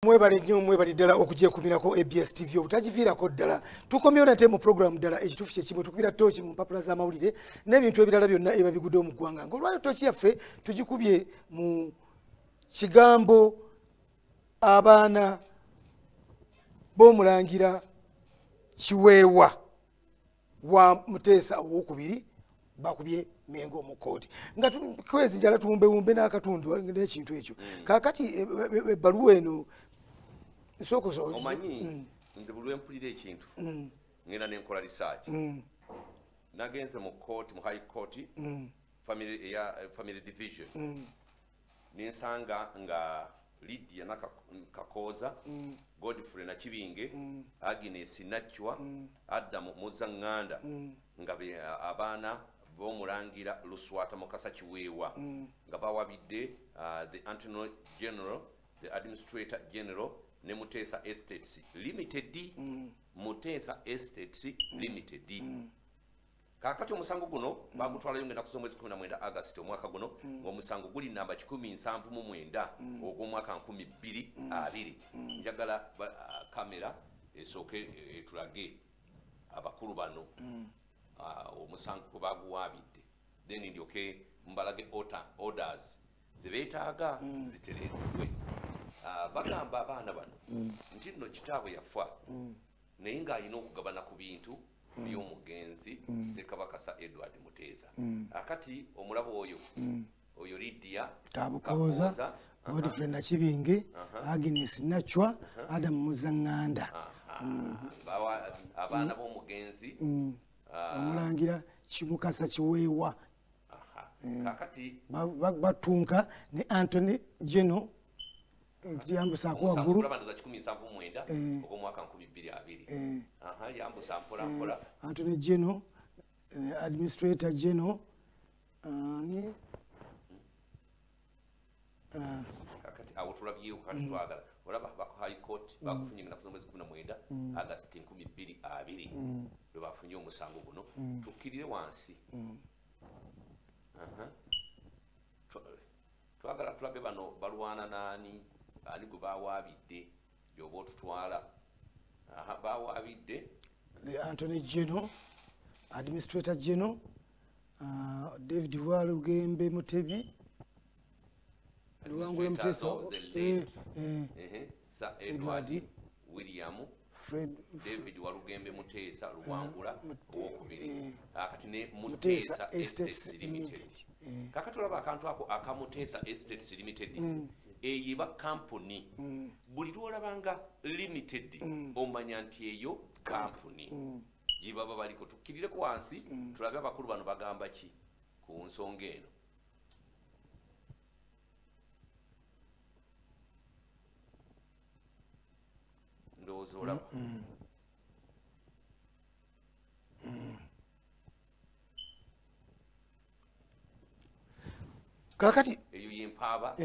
Mwebali nnyo mwebali ddala okugyekumirako ABS TV obutagiviirako ddala tukomyewo nate mu programu ddala ekituufu kye kimwe tukubira tooki mu mpapula z'amawulire n'ebintu ebirala byonna eba biguddewo mu ggwanga ng'olwayo tooki yaffe tugikubye mu kigambo abaana b'omulangira Kiweewa wa Muteesa owokubiri bakubye Mengo mu kooti nga kwezi njala tuwumbewumbe n'akatundu n'ekintu ekyo kaakati ebbaluwa eno sokoso omanyi nze buli lwempulira ekintu ngenda nenkola research nagenze mu court mu high court family division ninsanga nga Lydia Nakakoza Godfrey Nakibinge Agnes Nachwa Adam Muzanganda nga abaana b'omulangira Luswata Mukasa Kiweewa nga bawabidde the Attorney General the Administrator General ne Muteesa Estates Limited Muteesa Estates Limited kakati omusango guno bagutwala yongenda kusoma mwezi 19 August omwaka guno ng'omusango guli namba 179 ogw'omwaka 2020 njagala kamera esooke etulage abakulu bano omusango kwe baguwaabidde then ndyoke mbalage orders zebeetaaga zitereezebwe bagamba abaana bano nti nno kitaabwe yafa naye ng'alina okugabana ku bintu by'omugenzi Ssekabakasa Edward Muteesa akati omulabo oyo Lydia Kabukoza Godfrey Nakibinge Agnes Nachwa Adam Muzanganda abaana b'omugenzi omulangira Mukasa Kiweewa kakati batunka ne Anthony General yambusa ko waggulu abanza 179 ogw'omwaka 2020 yambusa mpola Anthony General Administrator General ni kakati awo tulabyewo kati twagala olaba high court bakufunye nga nakusoma mwezi 19 August 2020 lwe bafunye omusango guno tukkirire wansi twagala tulabe bano balwana naani ani gwe bawaabidde gyoba otutwala bawaabidde the Anthony General Administrator General David Walugembe Mutebi Luwangule Muteesa Sir Edward William David Walugembe Muteesa Luwangula owokubiri akati ne Muteesa Estates Limited kakati olaba akantu ako aka Muteesa Estates Limited eyiba company buli lwolabanga limited omanya nti eyo company gibaba baliko tukkirireko wansi tulabe abakulu bano bagamba ki ku nsonga eno ndowooza olaba kakati eyo yempaaba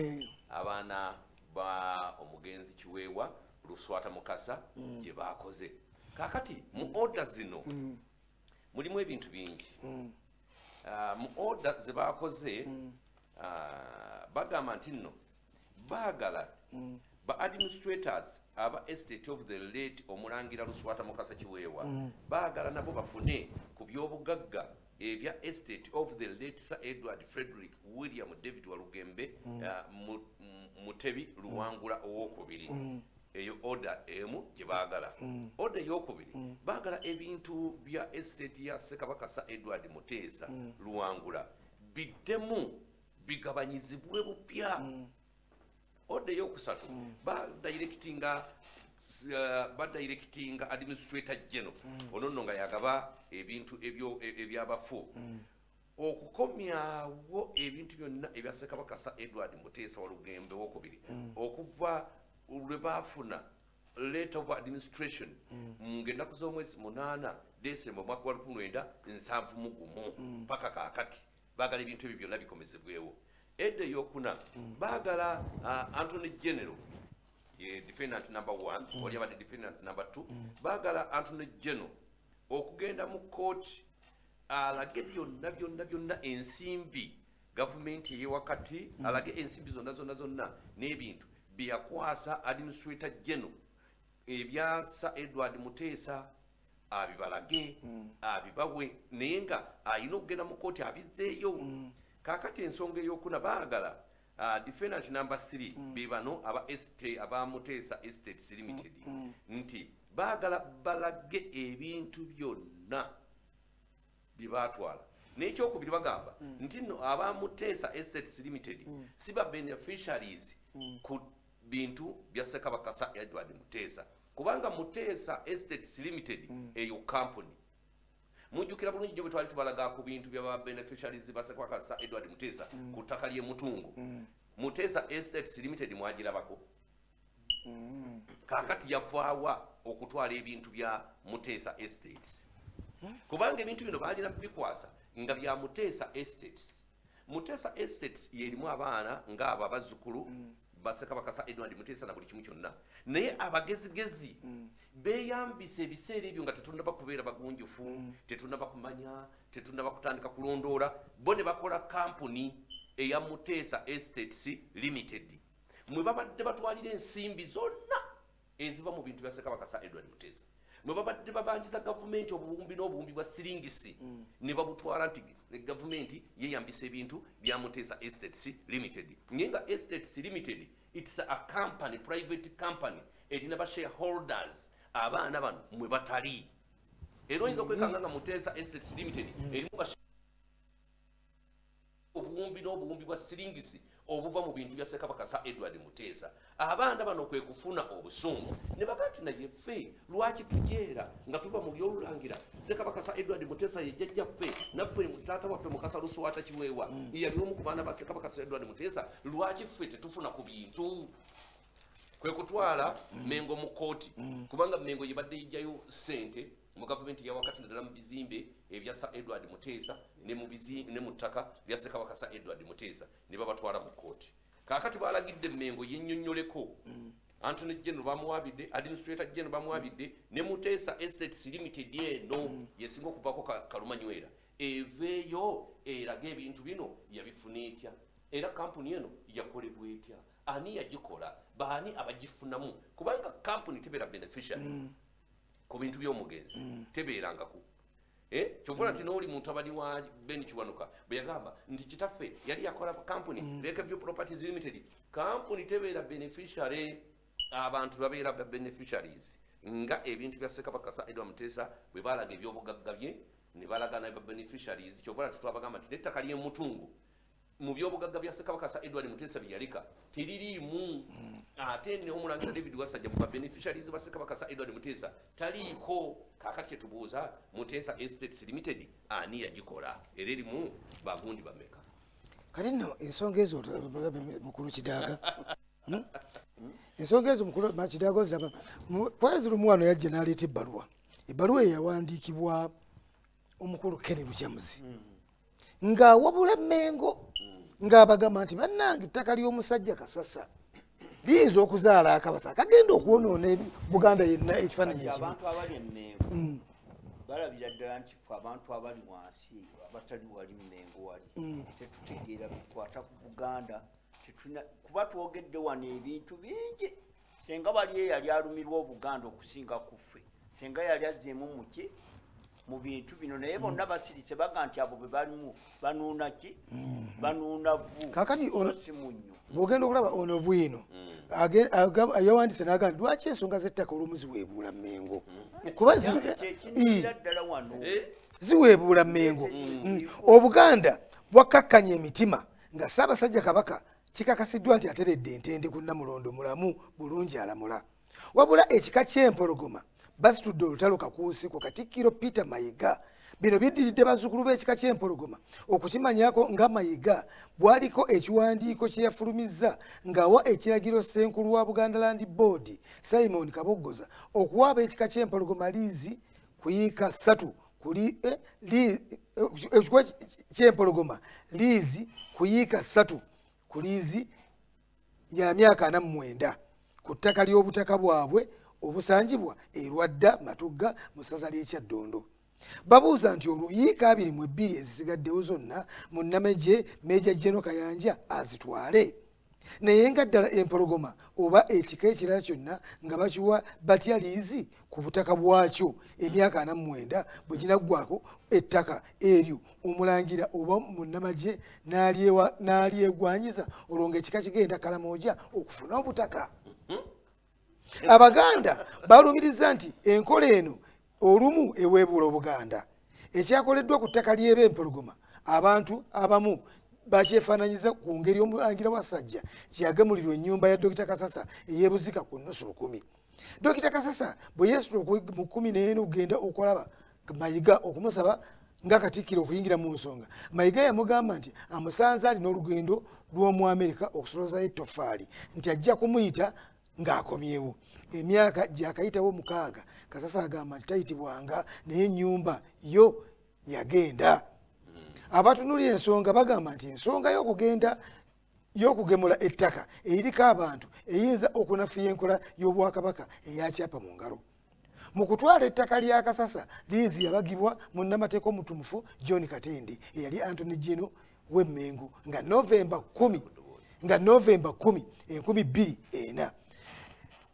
abaana ba omugenzi Kiweewa Luswata Mukasa gye baakoze kakati mu order zino mulimu ebintu bingi mu order ze baakoze bagamba nti nno baagala ba administrators aba estate of the late omulangira Luswata Mukasa Kiweewa baagala nabo bafune ku by'obugagga ebya estate of the late Sir Edward Frederick William David Walugembe Mutebi Luwangula owokubiri eyo order emu gye baagala order eyokubiri baagala ebintu bya estate ya Ssekabakasa Edward Muteesa Luwangula biddemu bigabanyizibwe bupya order eyokusatu badirectinga Administrator General ono nno nga yagaba ebintu ebyabafu okukomyawo ebintu byonna ebya Ssekabakasa Edward Muteesa Walugembe wokubiri okuva lwe baafuna letter of administration ng'ennaku z'omwezi 8 December mwaka wa 1971 mpaka kaakati baagala ebintu ebyo byonna bikomezebwewo edda eyokuna baagala Anthony General defendant number 1 oli abadde defendant number 2 baagala Anthony General okugenda mu court alage byonna ensimbi gavumenti ey'ewakati alage ensimbi zonna n'ebintu byakwasa administrator general ebyasa Edward Muteesa abibalage abibawe naye nga ayina okugenda mu kooti abizzeeyo kakati ensonga ey'okuna baagala defendant number 3 bibano aba Muteesa Estates Limited nti baagala balage ebintu byonna bye baatwala n'ekyokubiri bagamba nti nno aba Muteesa Estates Limited si ba beneficiaries ku bintu bya Ssekabaka Edward Muteesa kubanga Muteesa Estates Limited eyo company mujjukira bulungi gye bwe twali tubalaga ku bintu bya beneficiaries ba Ssekabaka Edward Muteesa ku ttaka ly'e Mutungo Muteesa Estates Limited mwagirabako kakati yavaawa okutwala ebintu bya Muteesa Estates kubanga ebintu bino baalina bikwasa nga bya Muteesa Estates. Muteesa Estates yerimu abaana ng'abo abazzukulu ba Ssekabaka Edward Muteesa na buli kimu kyonna naye abagezigezi beeyambisa ebiseera ebyo nga tetunnaba kubeera bagunjufu tetunnaba kumanya tetunnaba kutandika kulondoola bo ne bakola kampuni eya Muteesa Estates Limited mwe babadde batwalira ensimbi zonna eziva mu bintu bya Ssekabaka Edward Muteesa mwe babadde babanjiza gavumenti obuwumbi n'obuwumbi bwa siringisi ne babutwala nti gavumenti yeeyambisa ebintu bya Muteesa Estates Limited nyenga Estates Limited it's a company private company erina ba shareholders abaana bano mwe batali era oyinza okwekanga nga Muteesa Estates Limited erimu obuwumbi n'obuwumbi bwa siringisi obuva mu bintu bya Ssekabaka Edward Muteesa abaana bano kwe kufuna obusungu ne bagati naye ffe lwaki tujeera nga tuva mu byolulangira Ssekabaka Edward Muteesa ye jjajjaffe naffe taata waffe Mukasa Luswata Kiweewa yali omu ku baana ba Ssekabaka Edward Muteesa lwaki ffe tetufuna ku bintu kwe kutwala Mengo mu kooti kubanga Mengo yebadde yijjayo ssente mu gavumenti ya wakati naddala mu bizimbe ebya Edward Muteesa ne mu ttaka lya Ssekabaka Edward Muteesa ne babatwala mu kooti kakati balagidde Mengo yennyonnyoleko Anthony General bamuwabidde administrator general bamuwabidde ne Muteesa Estates Limited eno yesinga okuvaako Kalumanywera eveeyo eraga ebintu bino yabifuna etya era kampuni eno yakolebwa etya ani yagikola baani abagifunamu kubanga kampuni tebeera beneficiary ku bintu by'omugenzi tebeerangako kyovula nti n'oli muntu abali wa Ben Kiwanuka bwe yagamba nti kitaffe yali yakola kampuni Lakeview Properties Limited kampuni tebeera beneficiary abantu babeera beneficiaries nga ebintu bya Ssekabaka Edward Muteesa bwe baalaga ebyobugagga bye ne balagana ba beneficiaries kyovula nti twabagamba nti n'ettaka ly'e Mutungo mu byobugagga bya Ssekabaka Edward Muteesa bye yaleka teririimu ate ne Omulangira David Wasajja mu beneficiaries ba Ssekabaka Edward Muteesa taliiko kakati kyetubuuza Muteesa Estates Limited ani yagikola era erimu bagundi bameka kati nno ensonga ezo mukulu Kidaaga ensonga ezo mukulu Kidaaga oziraba kwezi lumu wano yajja n'aleeta ebbaluwa eyo yawandiikibwa omukulu Ken Lujamuzi nga wabula Mengo ng'abagamba nti bannange ettaka ly'omusajja Kasasa liyinza okuzaala akabasa kagenda okwonoona Buganda yenna ekifaananyi ekimu abantu abali Mengo balabira ddala nti abantu abali wansi abatali wali Mengo wali tetutegeera bikwata ku Buganda kuba twogedde wano ebintu bingi senga bali yali alumirwa Obuganda okusinga kuffe senga yali azzeemu muki mu bintu bino naye bonna basirise baga nti abo bwe balimu banuuna ki banuuna vvu kakati si munnyo bw'ogenda okulaba ono bwino yawandise n'agamba nti lwaki ensonga z'ettaka olumu ziweebuula Mengo kuba kyekinira ddala wano ziweebuula Mengo Obuganda bwakkakkanya emitima nga Ssaabasajja Kabaka kikakasiddwa nti ateredde entende ku Namulondo mulamu bulungi alamula wabula ekika ky'empologoma basitudde olutalo kakuusi ku Katikkiro Peter Mayiga bino biddiridde bazzukulu b'ekika ky'empologoma okukimanyako nga Mayiga bwaliko ekiwandiiko kye yafulumizza ng'awa ekiragiro Ssenkulu wa Buganda Land Board Simon Kaboggoza okuwaaba ekika ky'empologoma liizi kuyiika 3 kuli ekikwa ky'empologoma liizi kuyiika 3 ku liizi ya myaka 49 ku ttaka ly'obutaka bwabwe obusangibwa erwadda Matugga mu ssaza ly'Ekyaddondo babuuza nti oluyiika 22 ezisigaddewo zonna munnameje Meja General Kayanja azitwale naye nga ddala empologoma oba ekika ekirala kyonna nga bakiwa batya liizi ku butaka bwakyo emyaka 49 bwe ginaggwako ettaka eryo omulangira oba munnamagye n'alyegwanyiza olwo ng'ekika kigenda Karamoja okufuna obutaka. Abaganda balumiriza nti enkola eno olumu eweebuula Obuganda. Ekyakoleddwa ku ttaka ly'eba empologoma abantu abamu bakyefaananyiza ku ngeri omulangira Wasajja kyeyagemulirwa ennyumba ya Dr. Kasasa ey'ebuzika ku nnusu 10. Dr. Kasasa bwe yeesitula mu 14 okugenda okulaba Mayiga okumusaba nga Katikkiro okuyingira mu nsonga, Mayiga yamugamba nti amusanze alina olugendo lw'omu Amerika okusoloozayo ettoffaali nti ajja kumuyita ng'akomyewo. Emyaka gyakayitawo 6 Kasasa agamba nti tayitibwanga naye ennyumba yo yagenda. Abatunulira ensonga bagamba nti ensonga y'okugemula ettaka eriko abantu eyinza okunafuya enkola y'Obwakabaka eyakyapa mu ngalo. Mu kutwala ettaka lya Kasasa liizi yabagibwa munnamateeka omutumufu John Katende eyali Anthony Gino w'Emmengo nga Novemba 10 2004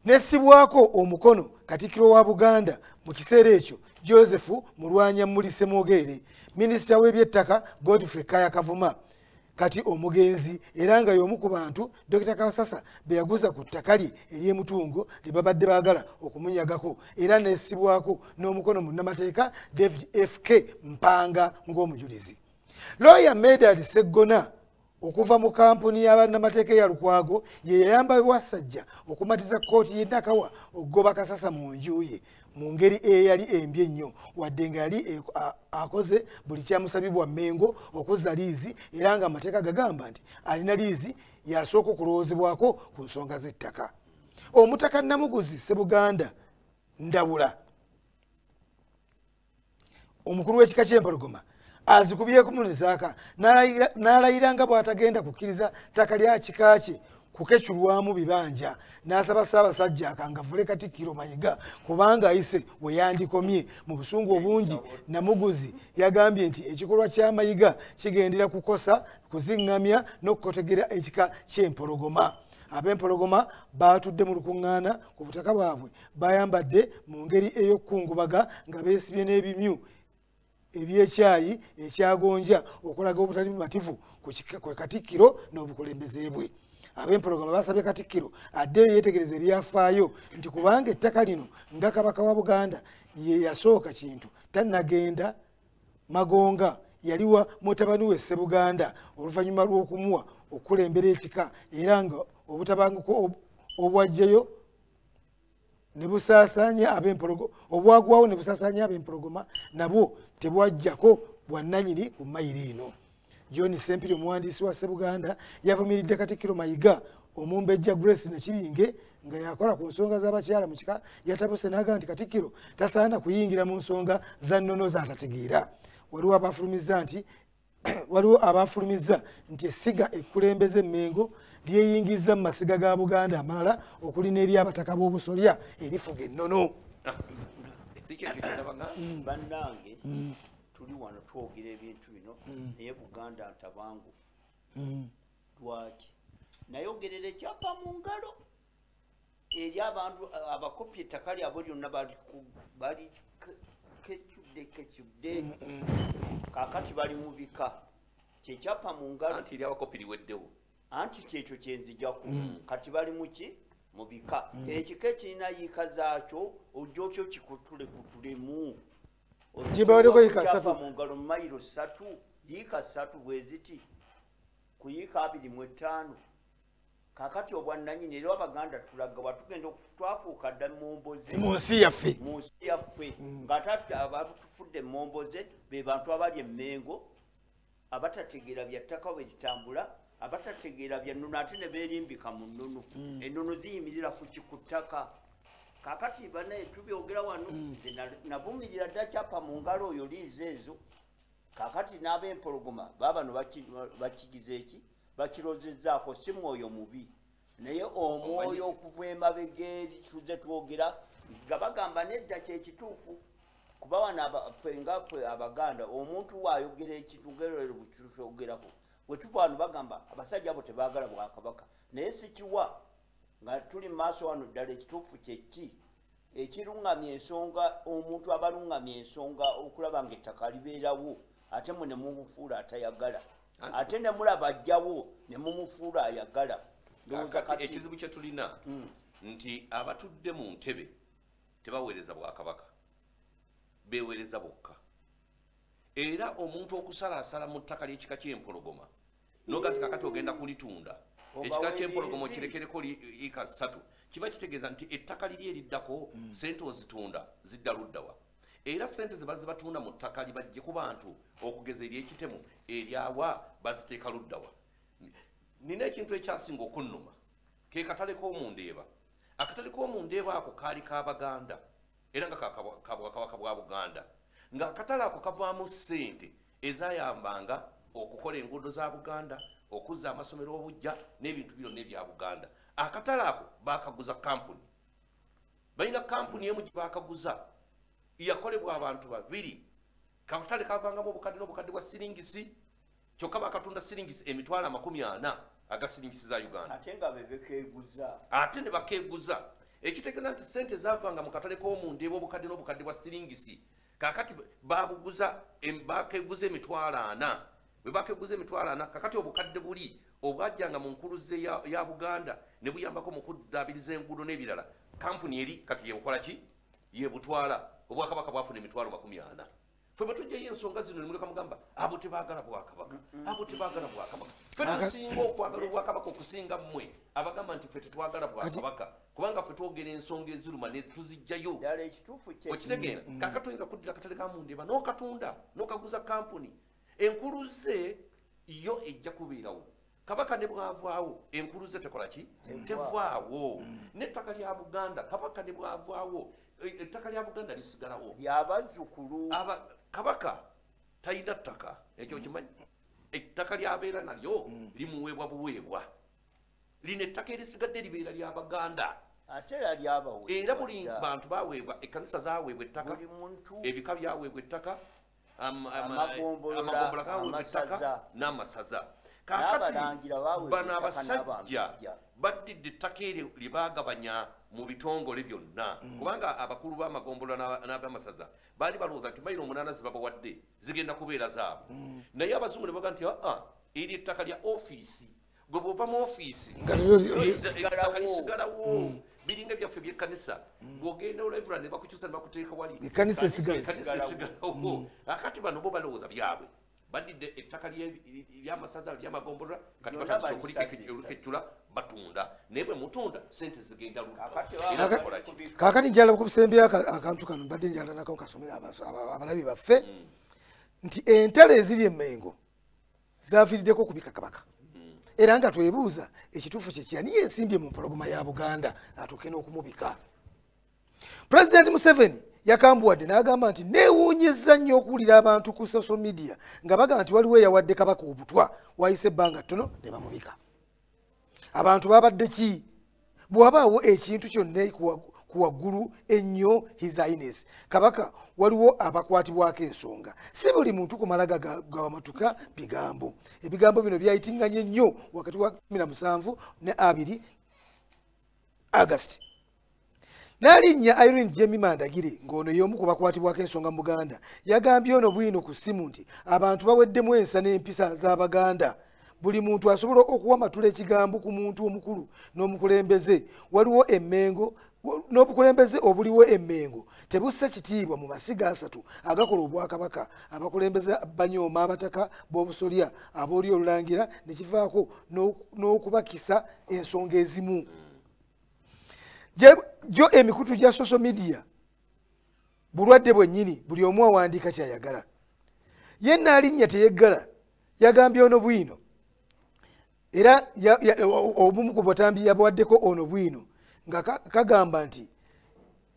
nesibwako omukono Katikkiro wa Buganda mu kiseera ekyo Joseph Mulwanya Mulise Mwogere, minisita w'ebyettaka Godfrey Kaya Kavuma kati omugenzi era nga y'omu ku bantu Dr. Kasasa be yaguza ku ttaka lye ery'emutungo lye babadde baagala okumunyagako era nesibwako n'omukono munnamateeka David F.K. Mpanga ng'omujulizi. Lawyer Medard Seggona okuva mu kampuni y'abannamateeka ya Lukwago ye yayamba Wasajja okumatiza kkooti y'e Nakawa okugoba Kasasa mu nju ye mu ngeri eyali embi ennyo wadde nga yali akoze buli kyamusabibwa Mmengo okuzza liizi era nga amateeka gagamba nti alina liizi yasooka okulowoozebwako ku nsonga z'ettaka. Omutaka Namuguzi Ssebuganda Ndawula omukulu w'ekika ky'empologoma azikubyeko munizaaka n'alayira nga bw'atagenda kukkiriza ttaka lya kika kye kukeculwamu bibanja n'asaba Ssaabasajja akangavule Katikkiro Mayiga kubanga ayise we yandikomye mu busungu obungi. Namuguzi yagambye nti ekikolwa kya Mayiga kigendera kukosa kuziŋŋamya n'okukotegera ekika ky'empologoma. Ab'empologoma baatudde mu lukuŋŋaana ku butaka bwabwe bayambadde mu ngeri ey'okukungubaga nga beesibye n'ebimyu ebyekyayi ekyagonja okulaga obutali bumativu ku Katikkiro n'obukulembeze bwe. Ab'empologoma basabye Katikkiro addeyo yeetegereza ebyafaayo nti kubanga ettaka lino nga Kabaka wa Buganda ye yasooka kintu tannagenda Magonga yaliwa mutabani we Ssebuganda oluvannyuma lw'okumuwa okukulembera ekika era nga obutabanguko obwajjayo ne busaasaanya ab'empologoma obwagwawo ne busaasaanya ab'empologoma nabwo tebwajjako bwannannyini ku mayiro eno. John Sempiri omuwandiisi wa Ssebuganda yavumiridde Katikkiro Mayiga omumbejja Grace Nakibinge nga yakola ku nsonga z'abakyala mu kika yatabuse n'agamba nti Katikkiro tasaana kuyingira mu nsonga za nnono z'atategeera. Waliwo abafulumizza nti essiga ekkulembeze Mmengo lyeyingizza mu masiga ga Buganda amalala okuli n'ery'abataka b'obusolya erifuga ennono. Bannange tuli wano twogera ebintu bino naye Buganda ntabangu. Lwaki nayogerera ekyapa mu ngalo eri abantu abakopye ettaka lyabwe lyonna bali kecudde kaakati bali mu bika kyekyapa mu ngalo anti eryabakopiri weddewo anti kyekyo kyenzijjaku kati bali muki mu bika ekika ekirina yiika zaakyo ojja kikutulekutulemu kyapa mu ngalo mu mayiro 3 yiika 3 bweziti ku yiika 25 kakati obwannannyini era Abaganda tulaga watugenda twafuuka dda mumboze mu nsi yaffe ng'ate abatufudde mumboze be bantu abali Emmengo abatategeera bya ttaka bwe litambula abatategeera bya nnono ate ne beerimbika mu nnono ennono ziyimirira ku ttaka kakati banaye tubyogera wano navumirira dda kyapa mu ngalo oyo liizi ezo kakati n'ab'empologoma baabano bakigize eki bakirozezzaako si mwoyo mubi naye omwoyo okuva emabega eri tuze twogera nga bagamba nedda kyekituufu kuba wano ffe Abaganda omuntu waayogera ekitu ngerero bukitusogerako wetuva wano bagamba abasajja abo tebaagala bwakabaka naye sikiwa nga tuli maaso wano ddala ekituufu kyeki ekiruŋŋamya ensonga omuntu abaluŋŋamya ensonga okulaba ng'ettaka libeerawo ate mwe ne mumufuula atayagala ate ne mulaba ajjawo ne mumufuula ayagala ekizibu kye tulina nti abatudde mu ntebe tebaweereza bwakabaka beweereza bokka era omuntu okusalaasala mu ttaka ly'ekika ky'empologoma noga nti kakati ogenda kulitunda ekika ky'empologoma okirekereko ika 3 kiba kitegeeza nti ettaka liri eriddako sente ozitunda zidda luddawa era sente ze bazibatunda mu ttaka libajje ku bantu okugeza ery'ekitemu eryawa baziteeka luddawa nina ekintu ekyasinga okunnuma ke katale k'omundeeba akatale k'omundeeba ako kaali k'abaganda era nga kabwakabaka bwa Buganda nga akatale ako kavaamu ssente ezayambanga okukola enguudo za Buganda okuzza amasomero obujja n'ebintu byonna ebya Buganda akatale ako bakaguza kampuni balina kampuni emu gye bakaguza yakolebwa abantu babiri akatale kavangamu obukadde n'obukadde bwa siringisi kyokka bakatunda siringisi emitwalo 40 aga siringisi za Uganda ate ne bakeeguza ekitegeeza nti sente zavanga mu katale k'omundeeba obukadde n'obukadde bwa siringisi kakati babuguza bakeeguza emitwalo 40 bwe bakeeguza emitwalo 40 kakati obukadde buli obwajjanga mu nkuluze ya Buganda ne buyambako mu kuddaabiriza enguudo n'ebirala kampuni eri kati yebukola ki yebutwala obwakabaka bwafuna emitwalo 40 ffe bwe tujjayo ensonga zino nemuleka mugamba abo tebaagala bwakabaka abo tebaagala bwakabaka ffe tusinga okwagala obwakabaka okusinga mmwe abagamba nti ffe tetwagala bwakabaka kubanga ffe twogera ensonga eziruma tuzijjayo okitegeera kaka tuyinza kuddira akatale ka mundeeba n'okatunda n'okaguza kampuni enkuluze yo ejja kubeerawo kabaka ne bwavaawo enkuluze tekola ki tevaawo n'ettaka lya Buganda kabaka ne bwavaawo ettaka lya Buganda lisigalawo lyabazzukulu kabaka talina ttaka ekyo kimanyi ettaka lyabeera nalyo limuweebwa buweebwa lino ettaka erisigadde libeera lya Baganda ate era lyabawe era buli bantu baweebwa ekkanisa zaweebwa ettaka ebika byaweebwa ettaka amagombola gaweebwa ettaka n'amasaza kakati bano abasajja baddidde ettaka eryo lye baagabanya mu bitongole byonna kubanga abakulu b'amagombolo n'abamasaza baali balowooza nti mayiro 8 zibabawadde zigenda kubeera zaabwe naye abazungu ne baga nti eri ettaka lya ofiisi gwe bw'ova mu ofiisi ettaka lisigalawo biringa byaffe by'ekkanisa bw'ogenda olevula ne bakukyusa ne bakuteeka wali ekkanisa esigalawo akati bano bo balowooza byabwe badidde ettaka ly'amasaza ly'amagombolola kati batandise okulikekejjula batunda naye bwe mutunda sente zigenda kaakati njala okusembeyo akantu kano mbadde njala nako kasomera abalabi baffe nti entalo eziri emmengo zaviiriddeko okubika kabaka era nga twebuuza ekituufu kyekirani yensimbye mu mpologoma ya Buganda atuuke n'okumubika President Museveni yakambuwadde n'agamba nti neewuunyizza nnyo okuwulira abantu ku social media nga bagamba nti waliwo eyawadde kabaka obutwa wayise ebbanga ttono ne bamubika abantu babadde ki bw'abaawo ekintu kyonna ku waggulu ennyo His Highness kabaka waliwo abakwatibwako ensonga si buli muntu kumala gawamatuka bigambo ebigambo bino byayitinganye nnyo wakati wa 17 ne 2 August Nalinnya Irene Jemima Ndagire ng'ono y'omu ku bakwatibwako ensonga mu Buganda yagambye ono bwino ku ssimu nti abantu baweddemu ensa n'empisa z'Abaganda buli muntu asobola okuwa amatula ekigambo ku muntu omukulu n'omukulembeze waliwo emmengo n'obukulembeze obuliwo emmengo tebusse kitiibwa mu masiga 3 agakola obwakabaka abakulembeze banyooma abataka b'obusolya abooli olulangira ne kivaako n'okubakisa ensonga ezimu jo emikutu gya social media bulwadde bwennyini buli omu awandiika kyayagala ye Nalinnya teyeggala yagambye ono bwino era obumu ku batambi yabawaddeko ono bwino nga kagamba nti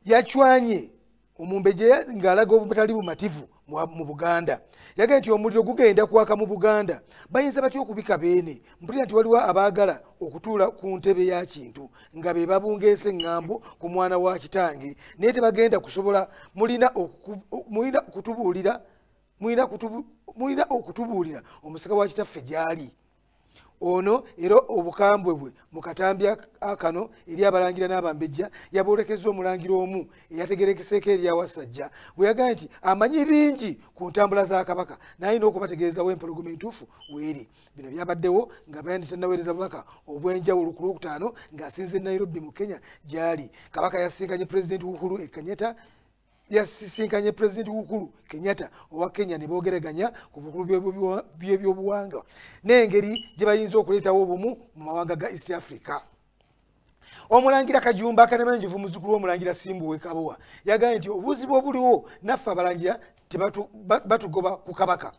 yachwanye omumbe gye ng'alaga obutali bumativu mu Buganda yagambye nti omuliro gugenda kwaka mu Buganda bayinza batya okubika beene mpulira nti waliwo abaagala okutuula ku ntebe ya kintu nga be babungeesa eŋŋambo ku mwana wa kitange naye tebagenda kusobola mulina okutubuulira omusika wa kitaffe gy'ali ono era obukambwe bwe mu katambya akano eri abalangira n'abambejja yaboolekeza omulangira omu eyategerekeseeko eri awasajja bwe yagambye nti amanyi bingi ku ntambula za Kabaka n'alina okubategeeza w'empologoma entuufu weeri. Bino byabaddewo nga bayandi tannaweereza bubaka obw'enjawulo ku Lwokutaano ng'asinze Nairobi mu Kenya gy'ali. Kabaka yasinkanye Pulezidenti Uhuru Kenyatta yasisinkanye Pulezidenti Uhuru Kenyatta owa Kenya ne boogeraganya ku bukulu by'ebyobuwangwa n'engeri gye bayinza okuleetawo obumu mu mawanga ga East Africa. Omulangira Kajumba Akanemenjuvu muzzukulu w'omulangira Simbuwe Kabowa yagambye nti obuzibu obuliwo naffe abalangira batugoba ku Kabaka.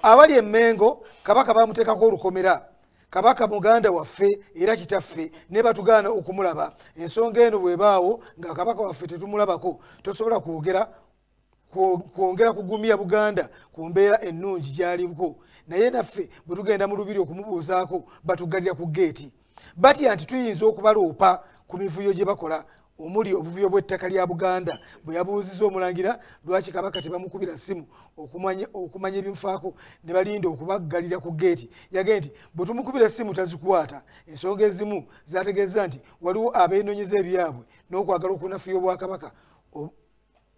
Abali Emmengo Kabaka bamuteekako olukomera. Kabaka muganda waffe era kitaffe ne batugaana okumulaba. Ensonga eno bwebaawo nga Kabaka waffe tetumulabako tosobola kwongera kugumya Buganda ku mbeera ennungi gy'aliko. Naye naffe bwe tugenda mu lubiri okumubuuzaako batugalira ku geeti. Batya nti tuyinza okubaloopa ku mivuyo gye bakola omuli obuvuyo bw'ettaka lya Buganda. Bwe yabuuzizza omulangira lwaki Kabaka tebamukubira ssimu okumanya ebimufaako ne balinda okubaggalira ku geeti, yagambye nti bwe tumukubira essimu tazikwata. Ensonga ezimu zategeeza nti waliwo abeenoonyeza ebyabwe n'okwagala okunafuya obwakabaka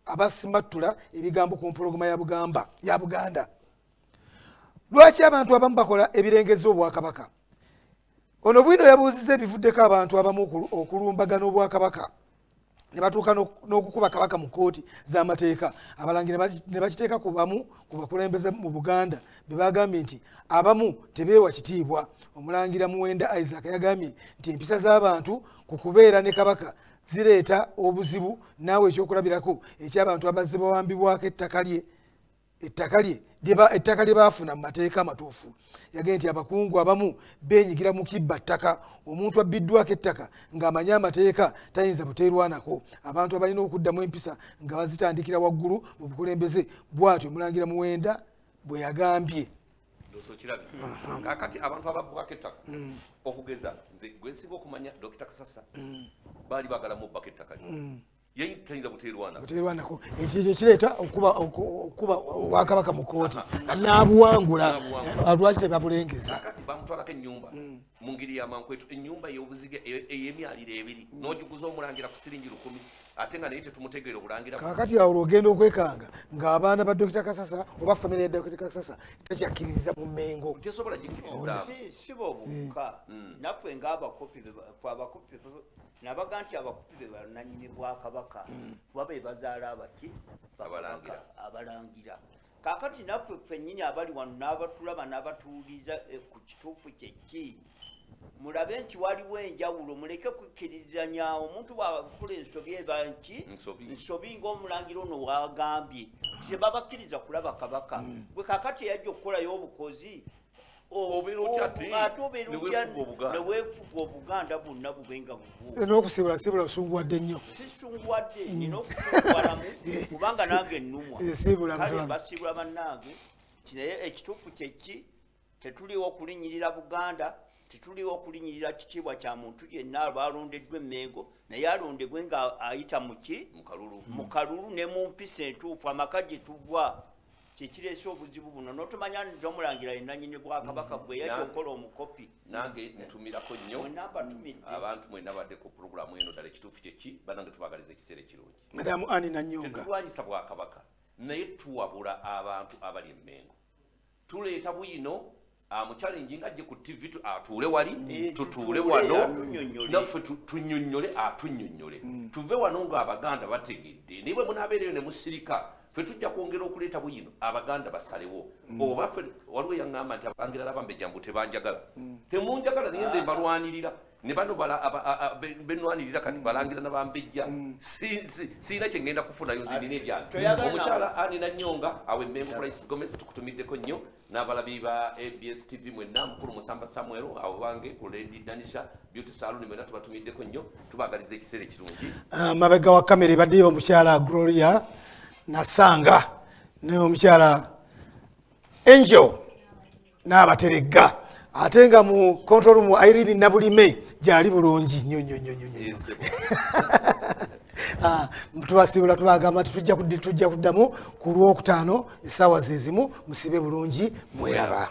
abasimattula ebigambo ku mpologoma ya Buganda. Lwaki abantu abamu bakola ebirengezi obwakabaka? Ono Bwino yabuuzizza ebivuddeko abantu abamu okulumbagana obwakabaka ne batuuka n'okukuba Kabaka mu kkooti z'amateeka. Abalangira ne bakiteeka ku bamu ku bakulembeze mu Buganda be bagambye nti abamu tebeewa kitiibwa. Omulangira Muwenda Isaac yagambye nti empisa z'abantu ku kubeera ne Kabaka zireeta obuzibu naawe ekyokulabirako eky'abantu abazze bawambibwako ettaka lye baafuna mu mateeka amatuufu. Yagambye nti abakungu abamu beenyigira mu kibba ttaka. Omuntu abbiddwako ettaka ng'amanyi amateeka tayinza buteerwanako. Abantu abalina okuddamu empisa nga bazitandikira waggulu mu bukulembeze. Bw'atyo Omulangira Muwenda bwe yagambye. Kakati abantu ababbwako ettaka okugeza nze gwe nsinga okumanya Dr. Kasasa baali baagala mubbako ettaka lye tayinza buteerwanako. Ekyo kireeta okuba Obwakabaka mu kkooti n'abuwangula. Lwaki tebabulengeza? Kakati bamutwalako ennyumba mu ngeri y'amankwetu, ennyumba ey'obuziga ey'emyaliro ebiri n'ogiguza omulangira ku siringi 1000 ate nga naye tetumutegeera obulangira. Kakati awo olwogenda okwekanga ng'abaana ba Dr. Kasasa oba famire ya Dr. Kasasa takyakkiririza mu Mmengo. Tesobola kikkiriza. Si bobukka naffe ng'abakopi nabaga nti abakopi be bannannyini Bwakabaka kuba be bazaala abaki abalangira. Kaakati naffe ffennyini abali wano n'abatulaba n'abatuwuliza ku kituufu kyeki mulabe nti waliwo enjawulo, muleke kukkirizanya. Omuntu bw'akula ensobi eba nki nsobi ng'omulangira ono wagambye tebabakkiriza kulaba Kabaka. Bwe kaakati eyajja okukolayo obukozi neweefuga Obuganda bwonna bubenga bubwo. N'okusibula osunguwadde nnyo. Sisunguwadde nina okusunguwalamu kubanga nange nnumwa. Kale basibula bannange naye ekituufu kyeki tetuliwo okulinnyirira Buganda, tetuliwo okulinnyirira kitiibwa kya muntu yenna balondeddwa Emmengo naye alondebwe nga ayita mu kalulu ne mu mpisa entuufu amaka gye tuva. Kikireese obuzibu buno n'otumanya nti Omulangira ye nannyini Bwakabaka bwe yajja okukola omukopi. Nange ntumirako nnyo abantu mwenna badde ku pulogulaamu eno ddala ekituufu kyeki bannange tubagaliza ekiseera ekirungi. Madamu Annie Nanyonga tetulwanyisa Bwakabaka naye tuwabula abantu abali Emmengo. Tuleeta Bwino amuchallenging ajje ku TV atuule wali tutuule wano naffe tunnyonnyole atunnyonnyole tuve wano nga Abaganda bategedde niwe munaabeereyo ne musirika ffe tujja kwongera okuleeta Bwino Abaganda basalewo oba ffe waliwo yaŋŋamba nti Abalangira n'Abambejja mbu tebanjagala temunjagala naye nze mbalwanirira ne bano benwanirira kati Balangira n'Abambejja siina kye ŋŋenda kufunayo nzirina ebyange. Omukyala Annie Nanyonga awe Emmengo Price Gomez tukutumiddeko nnyo n'abalabi ba ABS TV mwenna mukulu Musamba Samuel abo bange ku Lady Danisha Beauty Salon mwenna tubatumiddeko nnyo tubagaliza ekiseera ekirungi. Mabega wa kamera ebaddeyo omukyala Gloria Nasanga n'omukyala Angel n'abateregga ate nga mu control room Irene Nabulime gyali bulungi nnyo nnyo nnyo nnyo. Tubasibula tubagamba tujja kuddamu ku Lwokutaano essaawa ze zimu musibe bulungi mweraba.